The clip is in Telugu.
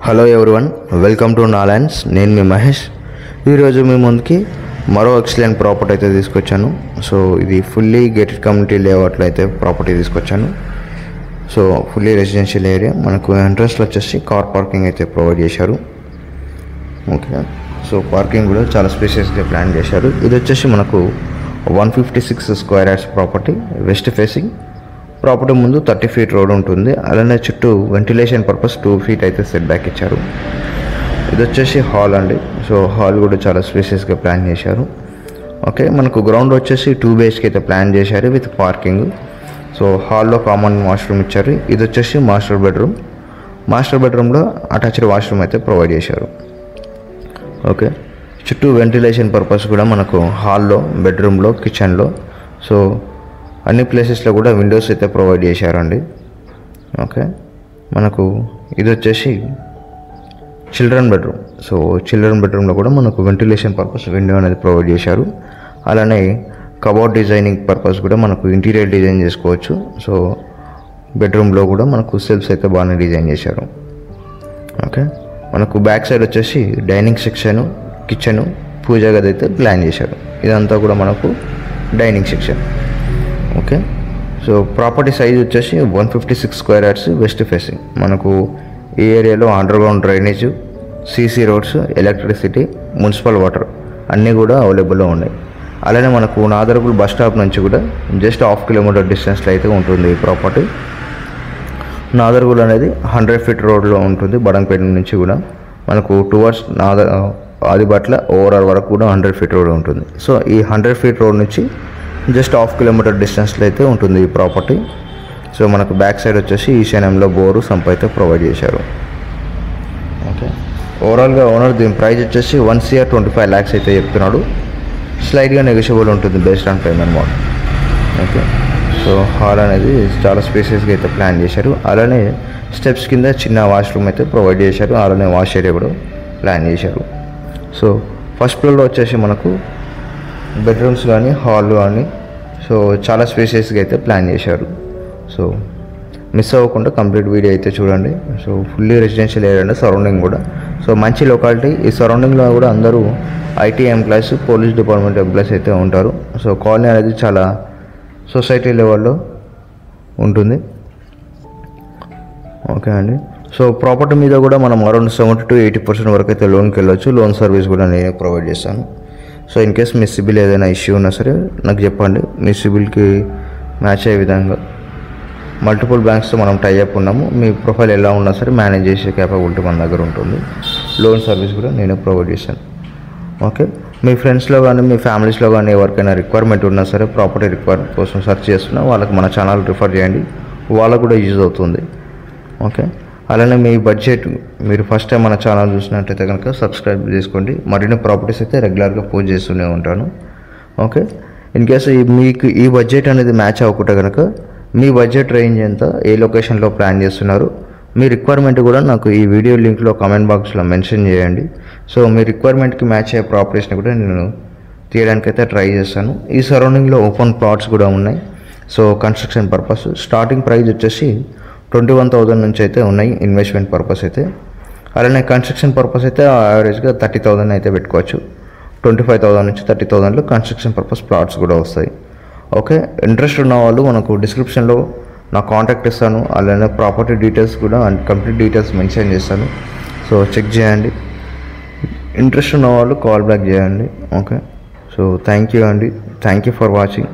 Hello everyone, welcome to Nalands. నేను మీ మహేష్. ఈరోజు మీ ముందుకి మరో ఎక్సలెంట్ ప్రాపర్టీ అయితే తీసుకొచ్చాను. సో ఇది ఫుల్లీ గేటెడ్ కమ్యూనిటీ లేఅవుట్లో అయితే ప్రాపర్టీ తీసుకొచ్చాను. So fully residential area. మనకు ఎంట్రన్స్లో వచ్చేసి కార్ పార్కింగ్ అయితే ప్రొవైడ్ చేశారు. ఓకే, సో పార్కింగ్ కూడా చాలా స్పేషియస్గా ప్లాన్ చేశారు. ఇది వచ్చేసి మనకు 156 square yards property, west facing. Property ముందు 30 ఫీట్ రోడ్ ఉంటుంది. అలానే చుట్టూ వెంటిలేషన్ పర్పస్ 2 ఫీట్ అయితే సెట్ బ్యాక్ ఇచ్చారు. ఇది వచ్చేసి హాల్ అండి. సో హాల్ కూడా చాలా స్పేషియస్గా ప్లాన్ చేశారు. ఓకే, మనకు గ్రౌండ్ వచ్చేసి 2 BHK అయితే ప్లాన్ చేశారు విత్ పార్కింగ్. సో హాల్లో కామన్ వాష్రూమ్ ఇచ్చారు. ఇది వచ్చేసి మాస్టర్ బెడ్రూమ్. మాస్టర్ బెడ్రూమ్లో అటాచ్డ్ వాష్రూమ్ అయితే ప్రొవైడ్ చేశారు. ఓకే, చుట్టూ వెంటిలేషన్ పర్పస్ కూడా మనకు హాల్లో, బెడ్రూమ్లో, కిచెన్లో, సో అన్ని ప్లేసెస్లో కూడా విండోస్ అయితే ప్రొవైడ్ చేశారండి. ఓకే, మనకు ఇది వచ్చేసి చిల్డ్రన్ బెడ్రూమ్. సో చిల్డ్రన్ బెడ్రూమ్లో కూడా మనకు వెంటిలేషన్ పర్పస్ విండో అనేది ప్రొవైడ్ చేశారు. అలానే కబోర్డ్ డిజైనింగ్ పర్పస్ కూడా మనకు ఇంటీరియర్ డిజైన్ చేసుకోవచ్చు. సో బెడ్రూమ్లో కూడా మనకు సెల్ఫ్స్ అయితే బాగానే డిజైన్ చేశారు. ఓకే, మనకు బ్యాక్ సైడ్ వచ్చేసి డైనింగ్ సెక్షను, కిచెను, పూజా గది అయితే ప్లాన్ చేశారు. ఇదంతా కూడా మనకు dining section. Okay, so property size వచ్చేసి 156 స్క్వేర్ యార్డ్స్, వెస్ట్ ఫేసింగ్. మనకు ఈ ఏరియాలో underground drainage, CC roads, electricity, municipal water అన్నీ కూడా అవైలబుల్లో ఉన్నాయి. అలానే మనకు నాదర్గుల్ బస్ స్టాప్ నుంచి కూడా జస్ట్ 1/2 కిలోమీటర్ డిస్టెన్స్లో అయితే ఉంటుంది ఈ ప్రాపర్టీ. నాదర్గుల్ అనేది 100 ఫీట్ రోడ్లో ఉంటుంది. బడంపేట నుంచి కూడా మనకు టువర్డ్స్ ఆదిబట్ల ఓవరాల్ వరకు కూడా 100 ఫీట్ రోడ్ ఉంటుంది. సో ఈ 100 ఫీట్ రోడ్ నుంచి జస్ట్ 1/2 కిలోమీటర్ డిస్టెన్స్లో అయితే ఉంటుంది ఈ ప్రాపర్టీ. సో మనకు బ్యాక్ సైడ్ వచ్చేసి ఈశాన్యంలో బోరు, సంప్ అయితే ప్రొవైడ్ చేశారు. ఓకే, ఓవరాల్గా ఓనర్ దీని ప్రైస్ వచ్చేసి 1,25 lakhs అయితే చెప్తున్నాడు. స్లైడ్గా నెగోషియబుల్ ఉంటుంది based on payment mode. Okay, so hall అనేది చాలా స్పేసెస్గా అయితే ప్లాన్ చేశారు. అలానే స్టెప్స్ కింద చిన్న వాష్రూమ్ అయితే ప్రొవైడ్ చేశారు. అలానే వాష్ ఏరియా కూడా ప్లాన్ చేశారు. సో ఫస్ట్ ఫ్లోర్లో వచ్చేసి మనకు బెడ్రూమ్స్ కానీ, హాల్ కానీ, సో చాలా స్పేసెస్గా అయితే ప్లాన్ చేశారు. సో మిస్ అవ్వకుండా కంప్లీట్ వీడియో అయితే చూడండి. సో ఫుల్లీ రెసిడెన్షియల్ ఏరియా అండి, సరౌండింగ్ కూడా. సో మంచి లొకాలిటీ. ఈ సరౌండింగ్లో కూడా అందరూ IT employees, police department employees అయితే ఉంటారు. సో కాలనీ అనేది చాలా సొసైటీ లెవెల్లో ఉంటుంది. ఓకే అండి, సో ప్రాపర్టీ మీద కూడా మనం అరౌండ్ 70 to 80% వరకు అయితే లోన్కి వెళ్ళొచ్చు. లోన్ సర్వీస్ కూడా నేనే ప్రొవైడ్ చేస్తాను. సో ఇన్ కేస్ మీ సిబిల్ ఏదైనా ఇష్యూ ఉన్నా సరే నాకు చెప్పండి. మీ సిబిల్కి మ్యాచ్ అయ్యే విధంగా మల్టిపుల్ బ్యాంక్స్తో మనం టైఅప్ ఉన్నాము. మీ ప్రొఫైల్ ఎలా ఉన్నా సరే మేనేజ్ చేసే క్యాపబిలిటీ మన దగ్గర ఉంటుంది. లోన్ సర్వీస్ కూడా నేనే ప్రొవైడ్ చేశాను. ఓకే, మీ ఫ్రెండ్స్లో కానీ, మీ ఫ్యామిలీస్లో కానీ ఎవరికైనా రిక్వైర్మెంట్ ఉన్నా సరే, ప్రాపర్టీ రిక్వైర్మెంట్ కోసం సెర్చ్ చేస్తున్నా వాళ్ళకి మన ఛానల్ రిఫర్ చేయండి. వాళ్ళకు కూడా యూజ్ అవుతుంది. ఓకే, అలానే మీ బడ్జెట్, మీరు ఫస్ట్ టైం మన ఛానల్ చూసినట్టయితే కనుక సబ్స్క్రైబ్ చేసుకోండి. మరిన్ని ప్రాపర్టీస్ అయితే రెగ్యులర్గా పోస్ట్ చేస్తూనే ఉంటాను. ఓకే, ఇన్ కేసు మీకు ఈ బడ్జెట్ అనేది మ్యాచ్ అవ్వకుండా కనుక మీ బడ్జెట్ రేంజ్ ఎంత, ఏ లొకేషన్లో ప్లాన్ చేస్తున్నారు, మీ రిక్వైర్మెంట్ కూడా నాకు ఈ వీడియో లింక్లో కామెంట్ బాక్స్లో మెన్షన్ చేయండి. సో మీ రిక్వైర్మెంట్కి మ్యాచ్ అయ్యే ప్రాపర్టీస్ని కూడా నేను తీయడానికైతే ట్రై చేస్తాను. ఈ సరౌండింగ్లో ఓపెన్ ప్లాట్స్ కూడా ఉన్నాయి. So construction purpose starting price వచ్చేసి 21,000 నుంచి అయితే ఉన్నాయి ఇన్వెస్ట్మెంట్ పర్పస్ అయితే. అలానే కన్స్ట్రక్షన్ పర్పస్ అయితే యావరేజ్గా 30,000 అయితే పెట్టుకోవచ్చు. 25,000 నుంచి 30,000లో కన్స్ట్రక్షన్ పర్పస్ ప్లాట్స్ కూడా వస్తాయి. ఓకే, ఇంట్రెస్ట్ ఉన్న వాళ్ళు మనకు డిస్క్రిప్షన్లో నా కాంటాక్ట్ ఇస్తాను. అలానే ప్రాపర్టీ డీటెయిల్స్ కూడా అండ్ కంప్లీట్ డీటెయిల్స్ మెన్షన్ చేస్తాను. సో చెక్ చేయండి. ఇంట్రెస్ట్ ఉన్న వాళ్ళు కాల్ బ్యాక్ చేయండి. ఓకే, సో థ్యాంక్ యూ అండి. Thank you for watching.